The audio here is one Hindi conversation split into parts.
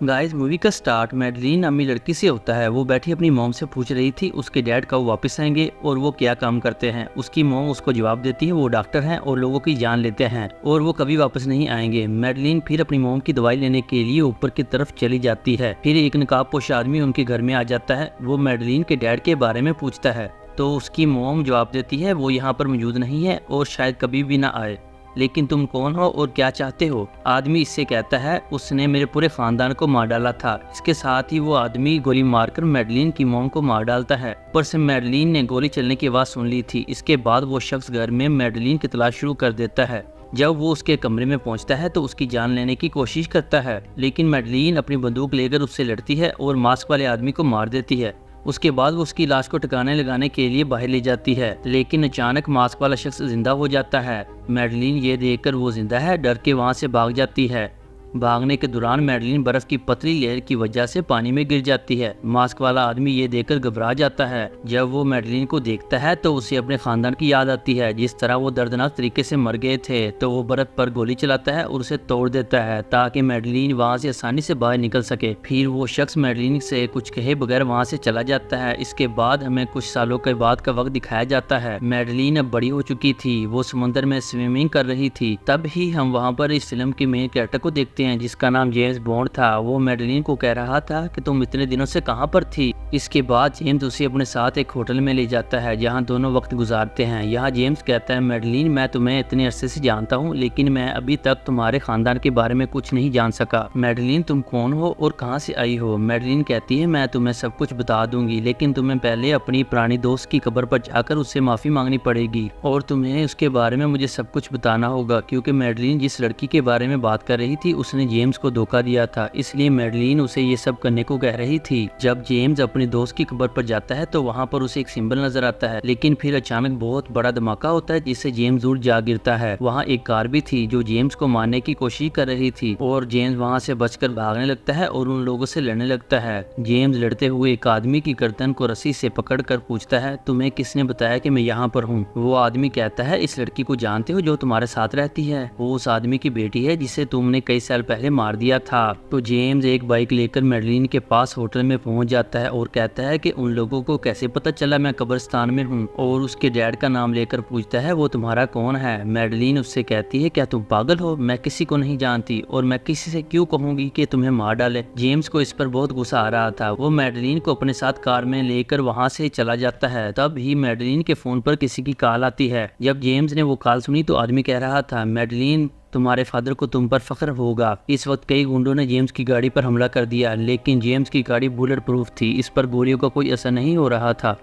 गाइस मूवी का स्टार्ट मैडलिन नामी लड़की से होता है। वो बैठी अपनी मॉम से पूछ रही थी उसके डैड कब वापस आएंगे और वो क्या काम करते हैं। उसकी मॉम उसको जवाब देती है वो डॉक्टर हैं और लोगों की जान लेते हैं और वो कभी वापस नहीं आएंगे। मैडलिन फिर अपनी मॉम की दवाई लेने के लिए ऊपर की तरफ चली जाती है। फिर एक नकाबपोश आदमी उनके घर में आ जाता है। वो मैडलिन के डैड के बारे में पूछता है तो उसकी मॉम जवाब देती है वो यहाँ पर मौजूद नहीं है और शायद कभी भी ना आए। लेकिन तुम कौन हो और क्या चाहते हो? आदमी इससे कहता है उसने मेरे पूरे खानदान को मार डाला था। इसके साथ ही वो आदमी गोली मारकर मैडलिन की मॉम को मार डालता है। ऊपर से मैडलिन ने गोली चलने की आवाज़ सुन ली थी। इसके बाद वो शख्स घर में मैडलिन की तलाश शुरू कर देता है। जब वो उसके कमरे में पहुंचता है तो उसकी जान लेने की कोशिश करता है, लेकिन मैडलिन अपनी बंदूक लेकर उससे लड़ती है और मास्क वाले आदमी को मार देती है। उसके बाद वो उसकी लाश को ठिकाने लगाने के लिए बाहर ले जाती है, लेकिन अचानक मास्क वाला शख्स जिंदा हो जाता है। मैडलिन ये देखकर वो जिंदा है डर के वहाँ से भाग जाती है। भागने के दौरान मैडलिन बर्फ की पतली लेयर की वजह से पानी में गिर जाती है। मास्क वाला आदमी ये देखकर घबरा जाता है। जब वो मैडलिन को देखता है तो उसे अपने खानदान की याद आती है, जिस तरह वो दर्दनाक तरीके से मर गए थे। तो वो बर्फ पर गोली चलाता है और उसे तोड़ देता है ताकि मैडलिन वहाँ से आसानी से बाहर निकल सके। फिर वो शख्स मैडलिन से कुछ कहे बगैर वहाँ से चला जाता है। इसके बाद हमें कुछ सालों के बाद का वक्त दिखाया जाता है। मैडलिन अब बड़ी हो चुकी थी, वो समुद्र में स्विमिंग कर रही थी। तब ही हम वहाँ पर इस फिल्म की मेन कैरेक्टर को देखते हैं जिसका नाम जेम्स बॉन्ड था। वो मैडलिन को कह रहा था कि तुम इतने दिनों से कहां पर थी। इसके बाद जेम्स उसे अपने साथ एक होटल में ले जाता है जहां दोनों वक्त गुजारते हैं। यहाँ जेम्स कहता है मैडलिन मैं तुम्हें इतने अरसे से जानता हूं, लेकिन मैं अभी तक तुम्हारे खानदान के बारे में कुछ नहीं जान सका। मैडलिन तुम कौन हो और कहां से आई हो? मैडलिन कहती है मैं तुम्हें सब कुछ बता दूंगी, लेकिन तुम्हें पहले अपनी पुरानी दोस्त की कब्र पर जाकर उससे माफी मांगनी पड़ेगी और तुम्हें उसके बारे में मुझे सब कुछ बताना होगा, क्योंकि मैडलिन जिस लड़की के बारे में बात कर रही थी उसने जेम्स को धोखा दिया था, इसलिए मैडलिन उसे ये सब करने को कह रही थी। जब जेम्स अपने दोस्त की कब्र पर जाता है तो वहाँ पर उसे एक सिंबल नजर आता है, लेकिन फिर अचानक बहुत बड़ा धमाका होता है जिससे जेम्स दूर जा गिरता है। वहाँ एक कार भी थी जो जेम्स को मारने की कोशिश कर रही थी और जेम्स वहाँ से बचकर भागने लगता है और उन लोगों से लड़ने लगता है। जेम्स लड़ते हुए एक आदमी की गर्दन को रस्सी से पकड़कर पूछता है तुम्हें किसने बताया कि मैं यहाँ पर हूँ? वो आदमी कहता है इस लड़की को जानते हो जो तुम्हारे साथ रहती है? वो उस आदमी की बेटी है जिसे तुमने कई साल पहले मार दिया था। तो जेम्स एक बाइक लेकर मैडलिन के पास होटल में पहुंच जाता है और कहता है कि उन लोगों को कैसे पता चला मैं कब्रिस्तान में हूं, और उसके डैड का नाम लेकर पूछता है वो तुम्हारा कौन है? मैडलिन उससे कहती है क्या तुम पागल हो? मैं किसी को नहीं जानती और मैं किसी से क्यों कहूंगी कि तुम्हें मार डाले। जेम्स को इस पर बहुत गुस्सा आ रहा था। वो मैडलिन को अपने साथ कार में लेकर वहां से चला जाता है। तब ही मैडलिन के फोन पर किसी की कॉल आती है। जब जेम्स ने वो कॉल सुनी तो आदमी कह रहा था मैडलिन तुम्हारे फादर को तुम पर फख्र होगा। इस वक्त कई गुंडों ने जेम्स की गाड़ी पर हमला कर दिया, लेकिन जेम्स की गाड़ी बुलेट प्रूफ थी, इस पर गोलियों का कोई असर नहीं हो रहा था।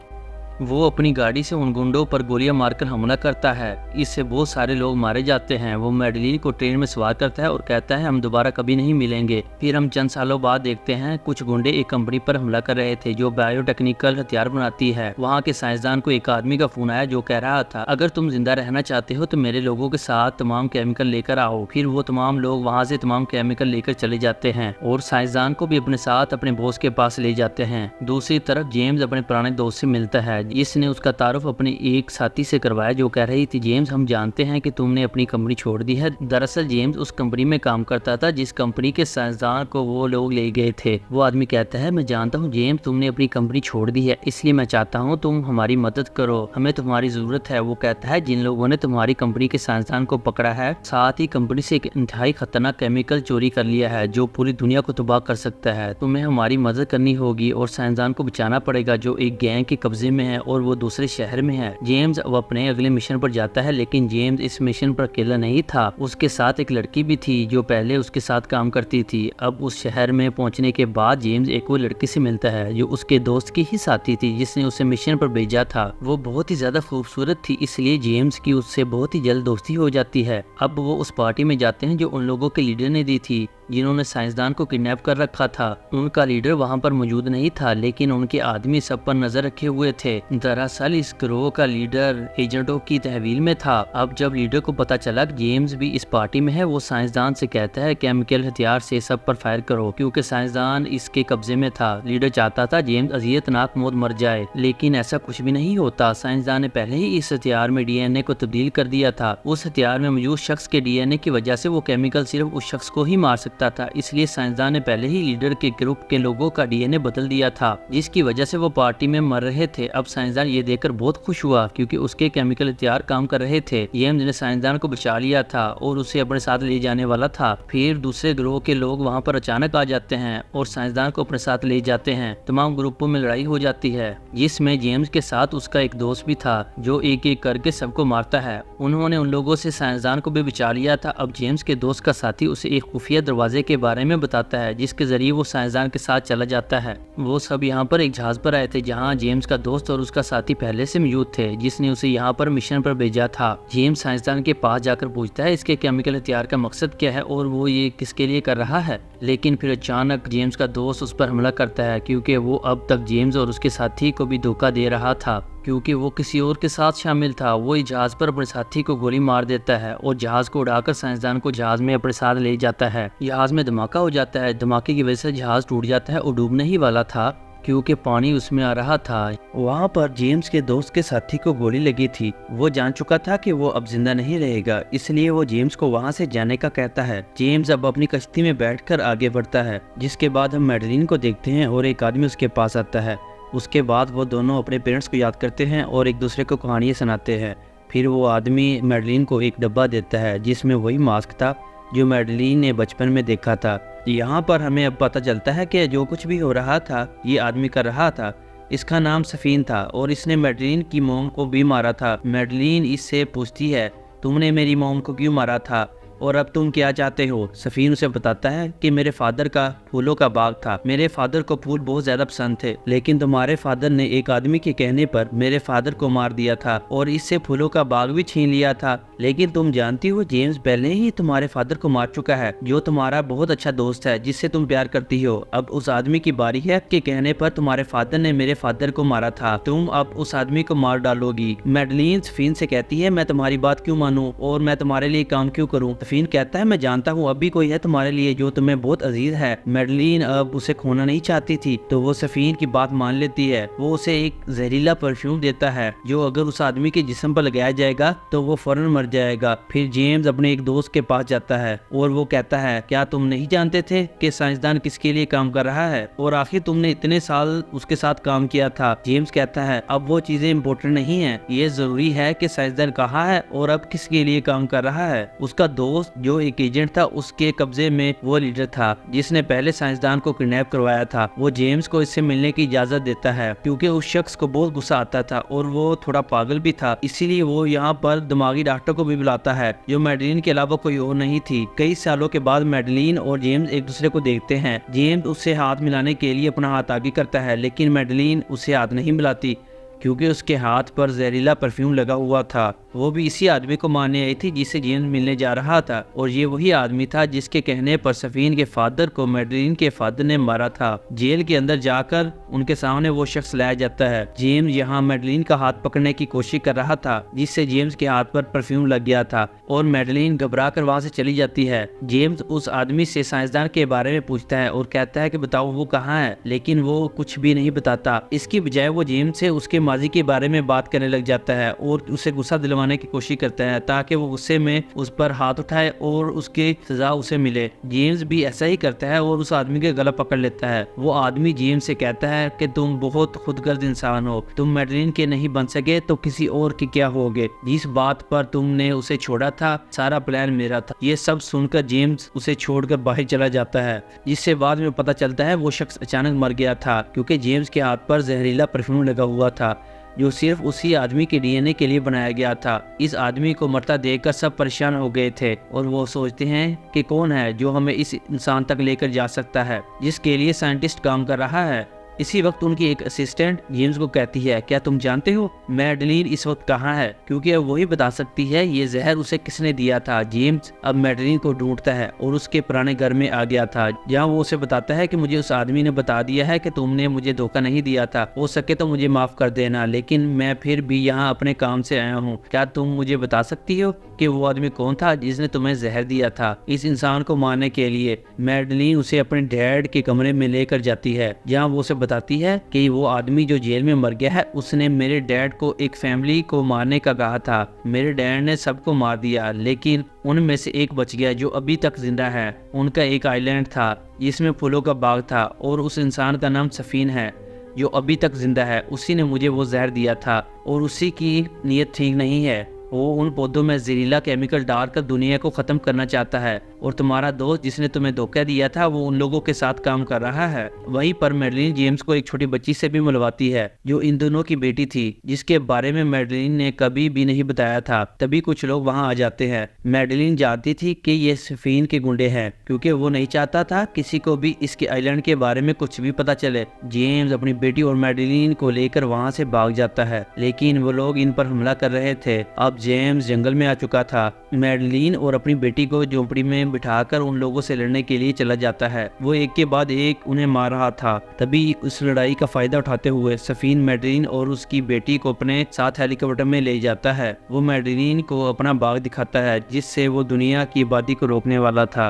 वो अपनी गाड़ी से उन गुंडों पर गोलियां मारकर हमला करता है। इससे बहुत सारे लोग मारे जाते हैं। वो मैडलिन को ट्रेन में सवार करता है और कहता है हम दोबारा कभी नहीं मिलेंगे। फिर हम चंद सालों बाद देखते हैं कुछ गुंडे एक कंपनी पर हमला कर रहे थे जो बायोटेक्निकल हथियार बनाती है। वहाँ के साइंसदान को एक आदमी का फोन आया जो कह रहा था अगर तुम जिंदा रहना चाहते हो तो मेरे लोगों के साथ तमाम केमिकल लेकर आओ। फिर वो तमाम लोग वहाँ से तमाम केमिकल लेकर चले जाते हैं और साइंसदान को भी अपने साथ अपने बॉस के पास ले जाते हैं। दूसरी तरफ जेम्स अपने पुराने दोस्त से मिलता है। इसने उसका तारुफ अपने एक साथी से करवाया जो कह रही थी जेम्स हम जानते हैं कि तुमने अपनी कंपनी छोड़ दी है। दरअसल जेम्स उस कंपनी में काम करता था जिस कंपनी के साइंसदान को वो लोग ले गए थे। वो आदमी कहता है मैं जानता हूँ जेम्स तुमने अपनी कंपनी छोड़ दी है, इसलिए मैं चाहता हूँ तुम हमारी मदद करो, हमें तुम्हारी जरूरत है। वो कहता है जिन लोगों ने तुम्हारी कंपनी के साइंसदान को पकड़ा है साथ ही कंपनी से एक इंतहाई खतरनाक केमिकल चोरी कर लिया है जो पूरी दुनिया को तबाह कर सकता है, तुम्हें हमारी मदद करनी होगी और साइंसदान को बचाना पड़ेगा जो एक गैंग के कब्जे में है और वो दूसरे शहर में है। जेम्स अब अपने अगले मिशन पर जाता है, लेकिन जेम्स इस मिशन पर अकेला नहीं था, उसके साथ एक लड़की भी थी जो पहले उसके साथ काम करती थी। अब उस शहर में पहुंचने के बाद जेम्स एक वो लड़की से मिलता है जो उसके दोस्त की ही साथी थी जिसने उसे मिशन पर भेजा था। वो बहुत ही ज्यादा खूबसूरत थी, इसलिए जेम्स की उससे बहुत ही जल्द दोस्ती हो जाती है। अब वो उस पार्टी में जाते हैं जो उन लोगों के लीडर ने दी थी जिन्होंने साइंसदान को किडनैप कर रखा था। उनका लीडर वहां पर मौजूद नहीं था, लेकिन उनके आदमी सब पर नजर रखे हुए थे। दरअसल इस गिरोह का लीडर एजेंटों की तहवील में था। अब जब लीडर को पता चला कि जेम्स भी इस पार्टी में है, वो साइंसदान से कहता है केमिकल हथियार से सब पर फायर करो, क्योंकि साइंसदान इसके कब्जे में था। लीडर चाहता था जेम्स अजियतनाक मौत मर जाए, लेकिन ऐसा कुछ भी नहीं होता। साइंसदान ने पहले ही इस हथियार में डीएनए को तब्दील कर दिया था। उस हथियार में मौजूद शख्स के डीएनए की वजह से वो केमिकल सिर्फ उस शख्स को ही मार सकता सकता था, इसलिए साइंसदान ने पहले ही लीडर के ग्रुप के लोगों का डीएनए बदल दिया था, जिसकी वजह से वो पार्टी में मर रहे थे। अब साइंसदान ये देखकर बहुत खुश हुआ क्योंकि उसके केमिकल हथियार काम कर रहे थे। जेम्स ने साइंसदान को बचा लिया था और उसे अपने साथ ले जाने वाला था। फिर दूसरे ग्रोह के लोग वहाँ पर अचानक आ जाते हैं और साइंसदान को अपने साथ ले जाते हैं। तमाम ग्रुपों में लड़ाई हो जाती है, जिसमें जेम्स के साथ उसका एक दोस्त भी था जो एक एक करके सबको मारता है। उन्होंने उन लोगों से साइंसदान को भी बचा लिया था। अब जेम्स के दोस्त का साथी उसे एक खुफिया दरवाजे के बारे में बताता है, जिसके जरिए वो साइंसदान के साथ चला जाता है। वो सब यहाँ पर एक जहाज पर आए थे जहाँ जेम्स का दोस्त और उसका साथी पहले से मौजूद थे, जिसने उसे यहाँ पर मिशन पर भेजा था। जेम्स साइंसदान के पास जाकर पूछता है इसके केमिकल हथियार का मकसद क्या है और वो ये किसके लिए कर रहा है। लेकिन फिर अचानक जेम्स का दोस्त उस पर हमला करता है क्योंकि वो अब तक जेम्स और उसके साथी को भी धोखा दे रहा था, क्योंकि वो किसी और के साथ शामिल था। वो इस जहाज पर अपने साथी को गोली मार देता है और जहाज को उड़ाकर साइंसदान को जहाज में अपने साथ ले जाता है। जहाज में धमाका हो जाता है। धमाके की वजह से जहाज टूट जाता है और डूबने ही वाला था क्योंकि पानी उसमें आ रहा था। वहाँ पर जेम्स के दोस्त के साथी को गोली लगी थी। वो जान चुका था कि वो अब जिंदा नहीं रहेगा, इसलिए वो जेम्स को वहाँ से जाने का कहता है। जेम्स अब अपनी कश्ती में बैठकर आगे बढ़ता है, जिसके बाद हम मैडलिन को देखते हैं और एक आदमी उसके पास आता है। उसके बाद वो दोनों अपने पेरेंट्स को याद करते हैं और एक दूसरे को कहानियाँ सुनाते हैं। फिर वो आदमी मैडलिन को एक डब्बा देता है जिसमें वही मास्क था जो मैडलिन ने बचपन में देखा था। यहाँ पर हमें अब पता चलता है कि जो कुछ भी हो रहा था ये आदमी कर रहा था। इसका नाम सफीन था और इसने मैडलिन की मोम को भी मारा था। मैडलिन इससे पूछती है तुमने मेरी मोम को क्यों मारा था और अब तुम क्या चाहते हो। सफीन उसे बताता है कि मेरे फादर का फूलों का बाग था, मेरे फादर को फूल बहुत ज्यादा पसंद थे, लेकिन तुम्हारे फादर ने एक आदमी के कहने पर मेरे फादर को मार दिया था और इससे फूलों का बाग भी छीन लिया था। लेकिन तुम जानती हो जेम्स पहले ही तुम्हारे फादर को मार चुका है, जो तुम्हारा बहुत अच्छा दोस्त है जिससे तुम प्यार करती हो। अब उस आदमी की बारी है के कहने पर तुम्हारे फादर ने मेरे फादर को मारा था, तुम अब उस आदमी को मार डालोगी। मैडलिन सफीन से कहती है मैं तुम्हारी बात क्यों मानूं और मैं तुम्हारे लिए काम क्यों करूं। सफीन कहता है मैं जानता हूँ अभी कोई है तुम्हारे लिए जो तुम्हें बहुत अजीज है। मैडलिन अब उसे खोना नहीं चाहती थी तो वो सफीन की बात मान लेती है। वो उसे एक जहरीला परफ्यूम देता है जो अगर उस आदमी के जिस्म पर लगाया जाएगा तो वो फौरन मर जाएगा। फिर जेम्स अपने एक दोस्त के पास जाता है और वो कहता है क्या तुम नहीं जानते थे कि साइंसदान किसके लिए काम कर रहा है और आखिर तुमने इतने साल उसके साथ काम किया था। जेम्स कहता है अब वो चीजें इम्पोर्टेंट नहीं है, ये जरूरी है कि साइंसदान कहाँ है और अब किसके लिए काम कर रहा है। उसका दोस्त जो एक एजेंट था उसके कब्जे में वो लीडर था जिसने पहले साइंसदान को किडनैप करवाया था। वो जेम्स को इससे मिलने की इजाजत देता है क्योंकि उस शख्स को बहुत गुस्सा आता था और वो थोड़ा पागल भी था, इसीलिए वो यहाँ पर दिमागी डॉक्टर को भी बुलाता है जो मैडलिन के अलावा कोई और नहीं थी। कई सालों के बाद मैडलिन और जेम्स एक दूसरे को देखते हैं। जेम्स उससे हाथ मिलाने के लिए अपना हाथ आगे करता है लेकिन मैडलिन उसे हाथ नहीं मिलाती क्योंकि उसके हाथ पर जहरीला परफ्यूम लगा हुआ था। वो भी इसी आदमी को मारने आई थी जिससे जेम्स मिलने जा रहा था और ये वही आदमी था जिसके कहने पर सफीन के फादर को मैडलिन के फादर ने मारा था। जेल के अंदर जाकर उनके सामने वो शख्स लाया जाता है। जेम्स यहाँ मैडलिन का हाथ पकड़ने की कोशिश कर रहा था जिससे जेम्स के हाथ पर परफ्यूम लग गया था और मैडलिन घबरा कर वहाँ से चली जाती है। जेम्स उस आदमी से साइंसदान के बारे में पूछता है और कहता है कि बताओ वो कहाँ है, लेकिन वो कुछ भी नहीं बताता। इसकी बजाय वो जेम्स से उसके माजी के बारे में बात करने लग जाता है और उसे गुस्सा दिलवाने की कोशिश करता है ताकि वो गुस्से में उस पर हाथ उठाए और उसकी सजा उसे मिले। जेम्स भी ऐसा ही करता है और उस आदमी का गला पकड़ लेता है। वो आदमी जेम्स से कहता है कि तुम बहुत खुदगर्ज इंसान हो, तुम मैडलिन के नहीं बन सके तो किसी और के क्या होगे। जिस बात पर तुमने उसे छोड़ा था सारा प्लान मेरा था। ये सब सुनकर जेम्स उसे छोड़कर बाहर चला जाता है, जिससे बाद में पता चलता है वो शख्स अचानक मर गया था क्योंकि जेम्स के हाथ पर जहरीला परफ्यूम लगा हुआ था जो सिर्फ उसी आदमी के डीएनए के लिए बनाया गया था। इस आदमी को मरता देखकर सब परेशान हो गए थे और वो सोचते हैं कि कौन है जो हमें इस इंसान तक लेकर जा सकता है जिसके लिए साइंटिस्ट काम कर रहा है। इसी वक्त उनकी एक असिस्टेंट जेम्स को कहती है क्या तुम जानते हो मैडलिन इस वक्त कहाँ है, क्योंकि अब वही बता सकती है ये जहर उसे किसने दिया था। जेम्स अब मैडलिन को ढूंढता है और उसके पुराने घर में आ गया था जहाँ वो उसे बताता है कि मुझे उस आदमी ने बता दिया है कि तुमने मुझे धोखा नहीं दिया था, हो सके तो मुझे माफ कर देना, लेकिन मैं फिर भी यहाँ अपने काम से आया हूँ। क्या तुम मुझे बता सकती हो कि वो आदमी कौन था जिसने तुम्हें जहर दिया था इस इंसान को मारने के लिए। मैडलिन उसे अपने डैड के कमरे में लेकर जाती है जहाँ वो उसे बताती है कि वो आदमी जो जेल में मर गया है उसने मेरे डैड को एक फैमिली को मारने का कहा था। मेरे डैड ने सबको मार दिया, लेकिन उनमें से एक बच गया जो अभी तक जिंदा है। उनका एक आइलैंड था जिसमें फूलों का बाग था और उस इंसान का नाम सफीन है जो अभी तक जिंदा है। उसी ने मुझे वो जहर दिया था और उसी की नीयत ठीक नहीं है। वो उन पौधों में जहरीला केमिकल डालकर दुनिया को ख़त्म करना चाहता है और तुम्हारा दोस्त जिसने तुम्हें धोखा दिया था वो उन लोगों के साथ काम कर रहा है। वहीं पर मैडलिन जेम्स को एक छोटी बच्ची से भी मिलवाती है जो इन दोनों की बेटी थी, जिसके बारे में मैडलिन ने कभी भी नहीं बताया था। तभी कुछ लोग वहां आ जाते हैं। मैडलिन जानती थी कि ये सफीन के गुंडे हैं क्योंकि वो नहीं चाहता था किसी को भी इसके आइलैंड के बारे में कुछ भी पता चले। जेम्स अपनी बेटी और मैडलिन को लेकर वहाँ से भाग जाता है, लेकिन वो लोग इन पर हमला कर रहे थे। अब जेम्स जंगल में आ चुका था। मैडलिन और अपनी बेटी को झोंपड़ी में बिठाकर उन लोगों से लड़ने के लिए चला जाता है। वो एक के बाद एक उन्हें मार रहा था। तभी उस लड़ाई का फायदा उठाते हुए सफीन मैडलिन और उसकी बेटी को अपने साथ हेलीकॉप्टर में ले जाता है। वो मैडलिन को अपना बाग दिखाता है जिससे वो दुनिया की आबादी को रोकने वाला था।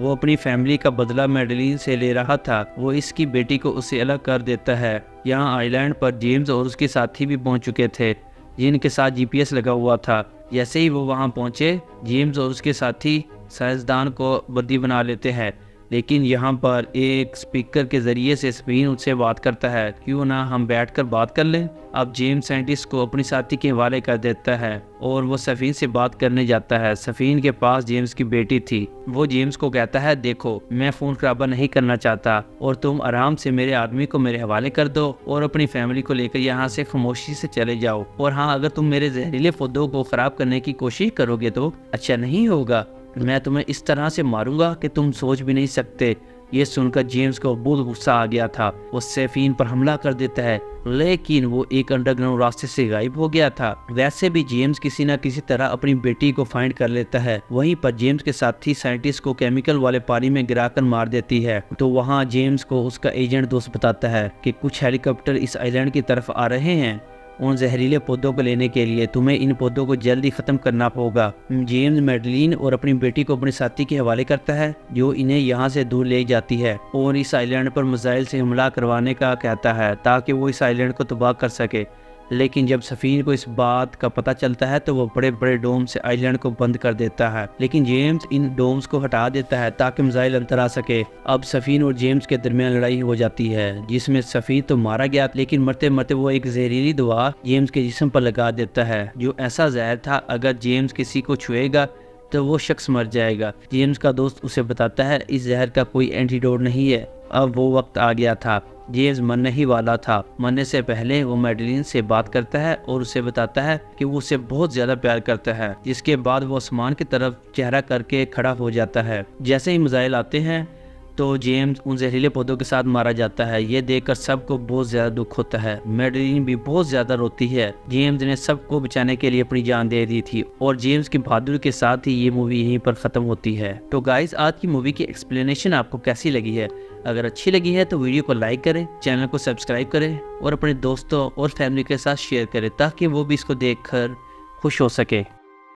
वो अपनी फैमिली का बदला मैडलिन से ले रहा था। वो इसकी बेटी को उससे अलग कर देता है। यहाँ आइलैंड पर जेम्स और उसके साथी भी पहुंच चुके थे जिनके साथ जीपीएस लगा हुआ था। जैसे ही वो वहां पहुंचे, जेम्स और उसके साथी साइंसदान को बंदी बना लेते हैं, लेकिन यहाँ पर एक स्पीकर के ज़रिए से सफीन उससे बात करता है, क्यों ना हम बैठकर बात कर लें। अब जेम्स साइंटिस्ट को अपनी साथी के हवाले कर देता है और वो सफीन से बात करने जाता है। सफीन के पास जेम्स की बेटी थी। वो जेम्स को कहता है, देखो मैं फ़ोन खराबा नहीं करना चाहता और तुम आराम से मेरे आदमी को मेरे हवाले कर दो और अपनी फैमिली को लेकर यहाँ से खामोशी से चले जाओ। और हाँ, अगर तुम मेरे जहरीले पौधों को ख़राब करने की कोशिश करोगे तो अच्छा नहीं होगा। मैं तुम्हें इस तरह से मारूंगा कि तुम सोच भी नहीं सकते। ये सुनकर जेम्स को बहुत गुस्सा आ गया था। वो सफीन पर हमला कर देता है, लेकिन वो एक अंडरग्राउंड रास्ते से गायब हो गया था। वैसे भी जेम्स किसी न किसी तरह अपनी बेटी को फाइंड कर लेता है। वहीं पर जेम्स के साथी साइंटिस्ट को केमिकल वाले पानी में गिराकर मार देती है। तो वहाँ जेम्स को उसका एजेंट दोस्त बताता है कि कुछ हेलीकॉप्टर इस आइलैंड की तरफ आ रहे हैं उन जहरीले पौधों को लेने के लिए। तुम्हें इन पौधों को जल्दी खत्म करना होगा। जेम्स मैडलिन और अपनी बेटी को अपने साथी के हवाले करता है जो इन्हें यहाँ से दूर ले जाती है और इस आइलैंड पर मिसाइल से हमला करवाने का कहता है ताकि वो इस आइलैंड को तबाह कर सके। लेकिन जब सफीन को इस बात का पता चलता है तो वो बड़े बड़े डोम से आइलैंड को बंद कर देता है, लेकिन जेम्स इन डोम्स को हटा देता है ताकि मिसाइल अंदर आ सके। अब सफीन और जेम्स के दरमियान लड़ाई हो जाती है जिसमें सफीन तो मारा गया, लेकिन मरते मरते वो एक जहरीली दवा जेम्स के जिस्म पर लगा देता है जो ऐसा जहर था अगर जेम्स किसी को छुएगा तो वो शख्स मर जाएगा। जेम्स का दोस्त उसे बताता है इस जहर का कोई एंटीडोट नहीं है। अब वो वक्त आ गया था। जेम्स मरने ही वाला था। मरने से पहले वो मैडलिन से बात करता है और उसे बताता है कि वो उसे बहुत ज्यादा प्यार करता है, जिसके बाद वो आसमान की तरफ चेहरा करके खड़ा हो जाता है। जैसे ही मिसाइल आते हैं तो जेम्स उन जहरीले पौधों के साथ मारा जाता है। ये देखकर सबको बहुत ज्यादा दुख होता है। मैडलिन भी बहुत ज्यादा रोती है। जेम्स ने सबको बचाने के लिए अपनी जान दे दी थी और जेम्स की बहादुरी के साथ ही ये मूवी यहीं पर खत्म होती है। तो गाइस, आज की मूवी की एक्सप्लेनेशन आपको कैसी लगी है? अगर अच्छी लगी है तो वीडियो को लाइक करें, चैनल को सब्सक्राइब करें और अपने दोस्तों और फैमिली के साथ शेयर करें ताकि वो भी इसको देखकर खुश हो सके।